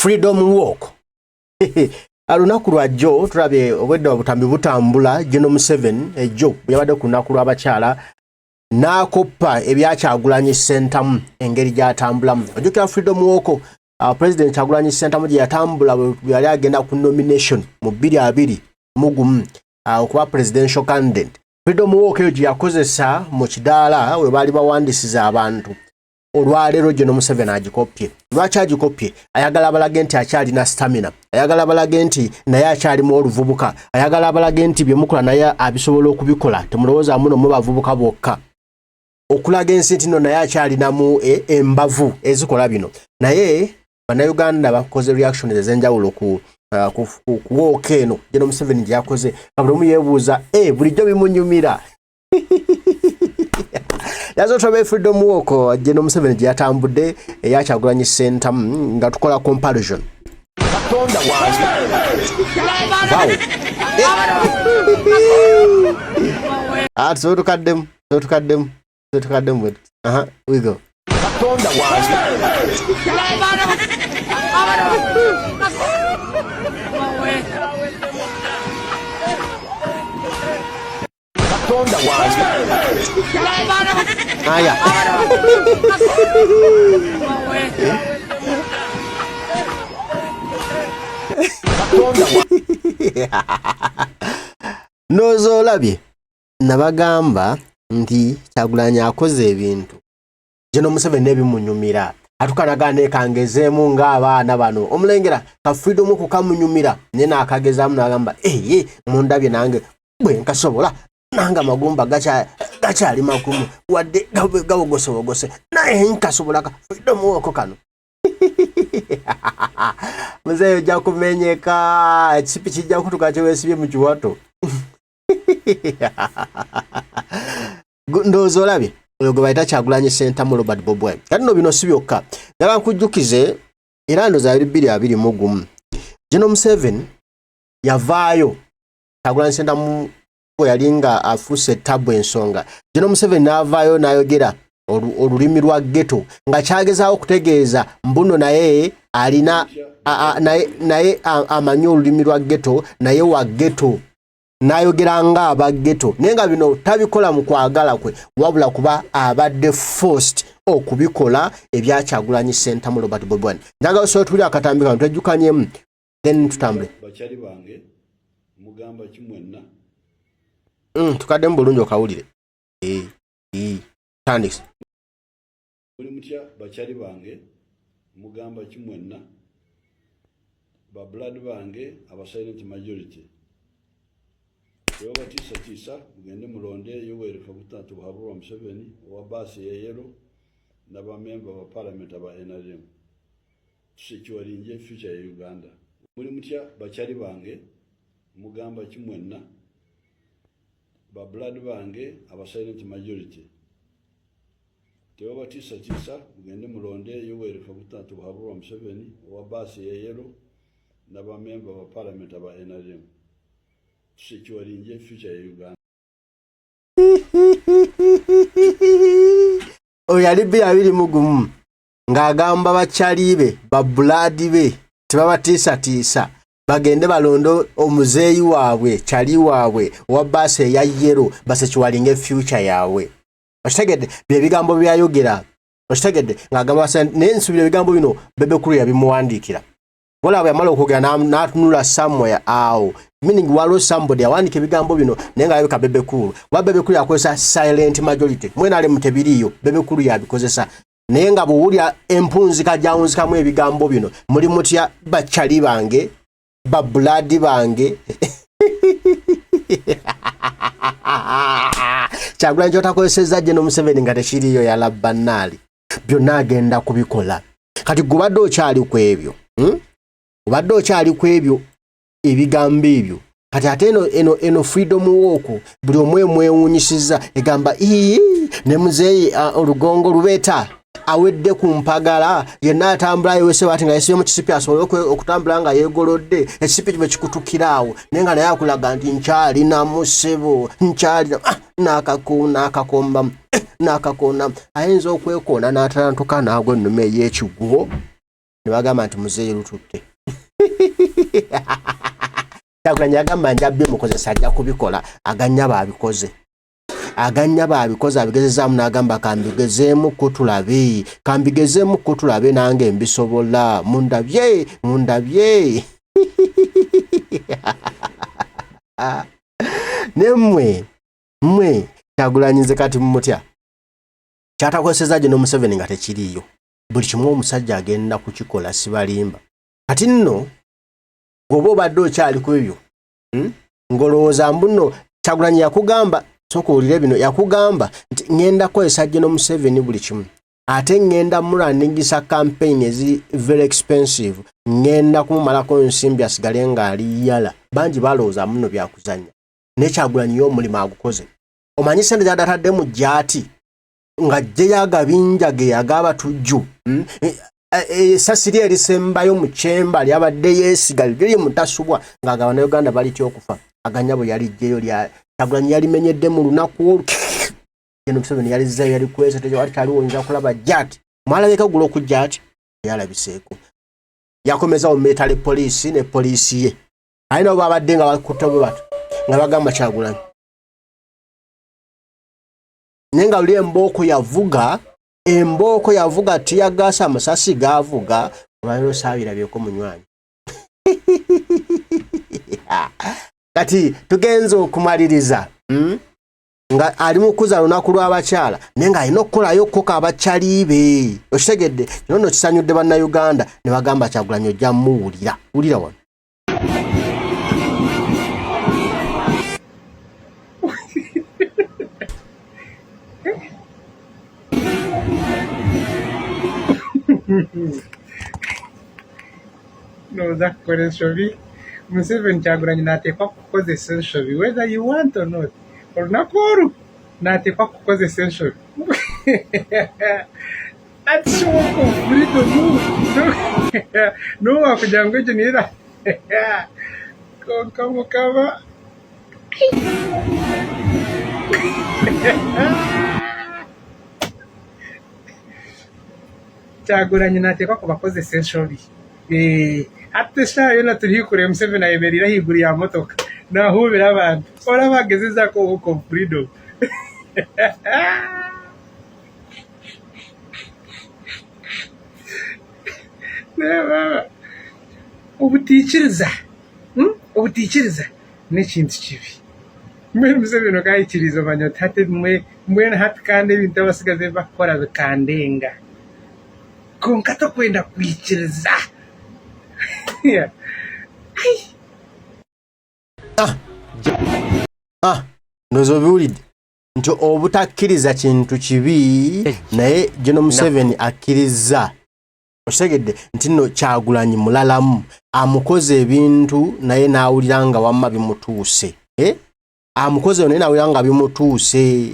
freedom walk alunaku lwajjo tulabye obwedde obutambi butambula General Museveni ejjo yabadde ku lunaku lw'abakyala n'akoppa ebyakyagulanyi ssentamu engeri gy'atambulamu ojjukira freedom walk President Kyagulanyi Ssentamu gye yatambula bwe yali agenda ku nomination mu 2021 okuba presidential candidate. Freedom walk eyo gye yakozesa mu kidaala we baali bawandisiza abantu. Olwaleero General Museveni agikopye. Lwaki agikopye? Ayagala balage nti akyalina stamina. Ayagala balage nti naye akyalimu oluvubuka. Ayagala balage nti bye mukola naye abisobola okubikola. Temulowooza muno mu bavubuka bokka. Okulaga ensi nti no naye akyalinamu embavu ezikola bino. Naye Bannayuganda bakoze reaction ezenjawulo ku walk eno General Museveni gye yakoze. Buli omu yeebuuza bulijjo bimunyumira. Yazotobe freedom walk General Museveni gye yatambudde Kyagulanyi Ssentamu nga tukola comparison. Katonda wange. So tukaddemu. We go. Katonda wange. Katonda wange. Aya. Katonda wange. Nozoolabye nabagamba nti Kyagulanyi akoze ebintu General Museveni nebimunyumira atukanaga nekangezeemu ng'abaana bano omulengera ka freedom walk kamunyumira ne naakagezaamu n'agamba mundabye nange bwe nkasobola nanga magumba gakyali makumu wadde gabogose naye nkasobola ka freedom walk kano. Muzeeyo ojja kumenyeka ekipi kijja kutuka kyeweesibye mu kiwato. Ndowooza olabye oyo gwe bayita Kyagulanyi Ssentamu Robert Bobi. Kati no bino si byokka njagala nkujjukize era ndowooza 2021 General Museveni yavaayo Kyagulanyi Ssentamu bwe yali nga afuuse tabu ensonga. General Museveni n'avaayo n'ayogera olulimi lwa ghetto nga kyagezaawo okutegeeza mbuno naye alina naye amanyi olulimi lwa ghetto naye wa ghetto n'ayogera nga aba ghetto naye nga bino tabikola mu kwagala kwe wabula kuba abadde forced okubikola ebya Kyagulanyi Ssentamu Robert Bobi. Njagala so tuli akatambi kano twejjukanyemu then tutambule. Bakyali bange mugamba kimwenna. Tukadde mu bulungi okawulire. Tandis. Buli mutya bakyali bange mugamba kimwenna. Ba blood bange aba silent majority. Yoba tisa mugende mulonde Yoweri Kaguta Habura Museveni wa basi ya yero n'aba member wa parliament aba NRM. Tusekiwalinje future ya Uganda. Buli mutya bakyali bange mugamba kimwenna. Ba blood bange aba silent majority. Yoba tisa mugende mulonde Yoweri Kaguta Habura Museveni wa basi ya yero n'aba member wa parliament aba NRM. Tusekiwalinje future ya Uganda. Oyali 2021 ng'agamba bakyali be ba blood be tebabatiisa bagende balondo omuzeeyi waabwe kyali waabwe wa basi eya yero basekiwalinge future yaabwe. Okitegedde bye bigambo byayogera. Okitegedde ng'agamba n'ensubira ebigambo bino Bebe Kulu yabimuwandiikira. Wala bwe yamala okwogera n'atunula somewhere awo. Meaning waliwo somebody awandiika ebigambo bino naye nga yabika Bebe Kulu. Wa Bebe Kulu yakozesa silent majority. Mwena ale mutebiriyo Bebe Kulu yabikozesa. Naye nga bw'owulira empunzika gyawunzikamu ebigambo bino muli mutya bakyali bange ba blood bange. Kyagulanyi ky'otakozesezza General Museveni nga tekiriyo yala bannaali byonna agenda kubikola. Kati gubadde okyali ku ebyo. Obadde okyali ku ebyo ebigambo ebyo. Kati ate eno freedom walk buli omwe mwewuunyisizza egamba ne muzeeyi olugongo lubeeta awedde ku mpagala yenna atambula yewese bati nga yesibe mu kisipi asobole okutambula nga yeegolodde ekisipi kibe kikutukiraawo naye nga naye akulaga nti nkyali namusebo nkyali n'akakonda ayinza okwekoona n'atalantuka n'agwa ennume ey'ekiguwo ne bagamba nti muzeeyi lututte. Kyagulanyi yagamba njabye mukozesa ajja kubikola aganya baabikoze. Aganya baabikoze abigezezaamu n'agamba kambigezeemu kutulabe nange mbisobola mundabye. Nemwe Kyagulanyi nze kati mumutya kyatakozeseza gye Museveni nga tekiriiyo buli kimu omusajja agenda kukikola sibalimba kati nno gwoba obadde okyali ku ebyo ngolowooza mbuno Kyagulanyi yakugamba soka owulire bino yakugamba nti ngenda kukozesa gye Museveni buli kimu ate ngenda muraningisa campaign ezi very expensive ngenda kumumalako nsimbi asigale ng'ali yala bangi balowooza muno byakuzanya ne Kyagulanyi y'omulimu agukoze omanyi sente gy'adatadde mu gyati nga gye agabinja ge agaba tujju esasiri erisembayo mu kyemba lyabadde yeesiga liri mutasubwa ng'agaba na Uganda balitya okufa aganya bwe yalijjeyo Kyagulanyi yalimenyedde mu lunaku olwo Gen. Museveni yalizzayo yali kwesa tewali kyaliwo oyinza kulaba gyati mwalabika gula okujja ati yalabiseeko yakomeza omumetale poliisi ne poliisi ye alina oba abadde nga bakutte bwe bato nga bagamba Kyagulanyi naye nga luli embooko yavuga tiyagaasa amasasi gaavuga olwaliro saabirabyeko munywanyi kati tugenze okumaliriza nga ali mu kuza lunaku lw'abakyala naye nga alina okukolayo kkoka abakyali be okitegedde kino nno kisanyudde bannayuganda ne bagamba Kyagulanyi ojja muwulira wulira wano. No, that question Museveni Kyagulanyi n'ateekwa kukozesa enshobi whether you want or not olunaku olwo n'ateekwa kukozesa enshobi ati shoka obulidde nowakugira ngo egyo niera konka mukama Kyagulanyi n'ateekwa kubakozesa enshobi ate eshaaha yona turihikure Museveni ayemerera ahaiguru ya motoka nahuubira abantu oraba agezezaako walk of freedom obutiikiriza n'ekintu kibi mbwenu Museveni okayikiriza omanya oti hati mbwenu hati kandi ebintu abasigaze bakukora bikandenga konka tokwenda kwikiriza nozo biwulidde nti obutakkiriza kintu kibi naye Gen. Museveni akkiriza okitegedde nti nno Kyagulanyi mulalamu amukoze ebintu naye n'awulira nga wamma bimutuuse amukoze naye n'awulira nga bimutuuse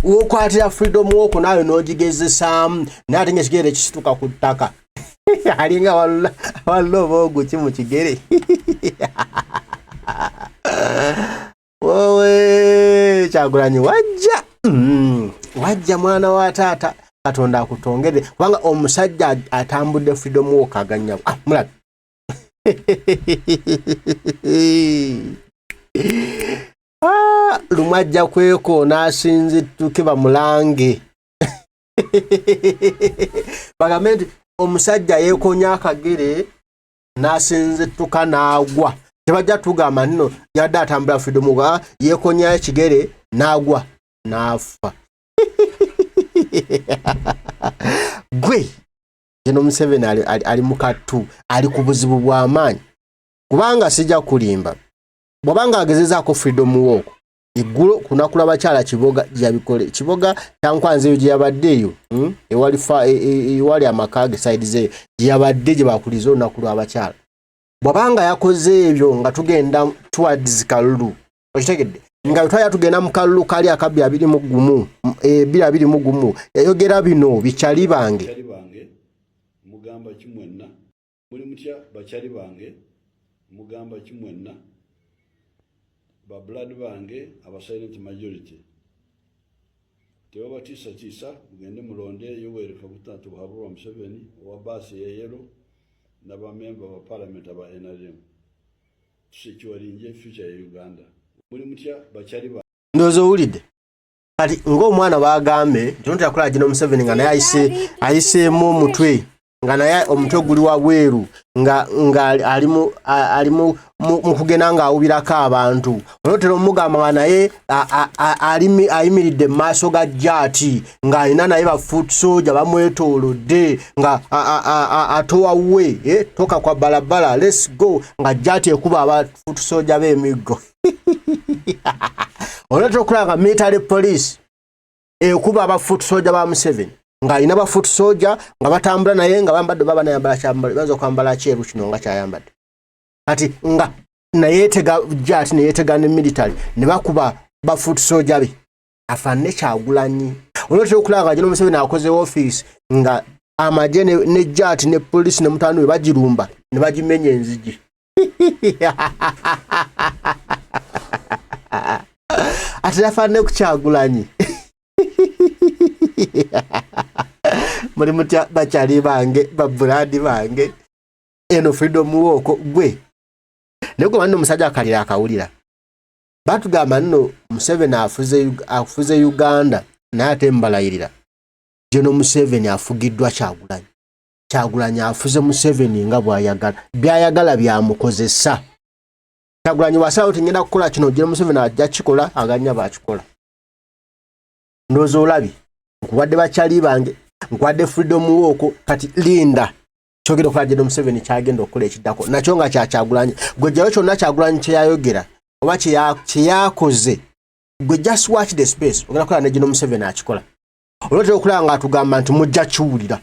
wokwatira freedom walk naawe n'ogigezesaamu naye ate ng'ekigere kisituka ku ttaka alinga walla oba oguki mu kigere wowe Kyagulanyi wajja mwana wa taata Katonda akutongere kubanga omusajja atambudde freedom walk aganya mulabe lumajja kweko n'asinzittuke bamulange bagambe nti omusajja yeekonya akagere n'asinzittuka n'agwa tebajja tugamba nno yadde atambula freedom walk yeekonyayo ekigere n'agwa n'afa gwe Gen. Museveni ali mu kattu ali ku buzibu bw'amaanyi kubanga sijja kulimba bw'obanga agezezaako freedom walk iggulo kunaku lw'abakyala Kiboga gyabikole Kiboga Kyankwanzi eyo gye yabaddeeyo ewali amaka ge side zeeyo gye yabadde gye bakuliza olunaku lw'abakyala bw'obanga yakoze ebyo nga tugenda towards Kalulu okitegedde nga twaya tugenda mu Kalulu kali akabi 21 yayogera bino bikyali bange mugamba kimwenna muli mutya bakyali bange mugamba kimwenna ba blood bange aba silent majority tebabatiisatiisa mugende mulonde Yoweri Kaguta Tubuhaburwa Museveni owa baasi yeyero n'abamemba ba parliament aba NRM tusekiwalinje future ya Uganda muli mutya bakyali ba ndozo ulide kati ng'omwana bagambe tonta yakola Gino Museveni nga naye ayiseemu mutwe nga naye omutwe guli wabweru nga alimu mu kugenda nga awubirako abantu onotera omugamba nga naye ayimiridde mu maaso ga jaati ng'alina naye ba foot soldier bamwetoolodde nga atowawe toka kwa balabala let's go nga jaati ekuba aba foot soldier b'emiggo onotera okulaba nga military police ekuba aba foot soldier ba Museveni nga ina ba foot soldier nga batambula naye nga bambadde baba nayambala kyambala bazo kwambala kyeru kino nga kyayambadde kati nga nayetega jaati nayetega ne military ne bakuba ba foot soldier be afanne Kyagulanyi olwotera okulanga Gino Museveni akoze office nga amaje ne jaati ne police ne mutano we bagirumba ne bagimenya enzigi ati afanne ku Kyagulanyi muri mutya bakyali bange babuladi bange eno freedom woko gwe nego bano musajja akalira akawulira batugamba nno Museveni afuze Uganda naye mbalayirira Gino Museveni afugiddwa Kyagulanyi afuze Museveni nga bwayagala byayagala byamukozesa Kyagulanyi wasaawo tingenda kukola kino Gino Museveni ajja kikola aganya bakikola ndozo olabi nkuwadde bakyali bange nkuwadde freedom woko kati linda kyogera okukola Gino Museveni kyagenda okukola ekiddako nakyo nga Kyagulanyi gwe jjayo kyonna Kyagulanyi kyeyayogera oba kyeyakoze gwe just watch the space ogenda kukola ne Gino Museveni akikola olwotera okulaba nga atugamba nti mujja kiwulira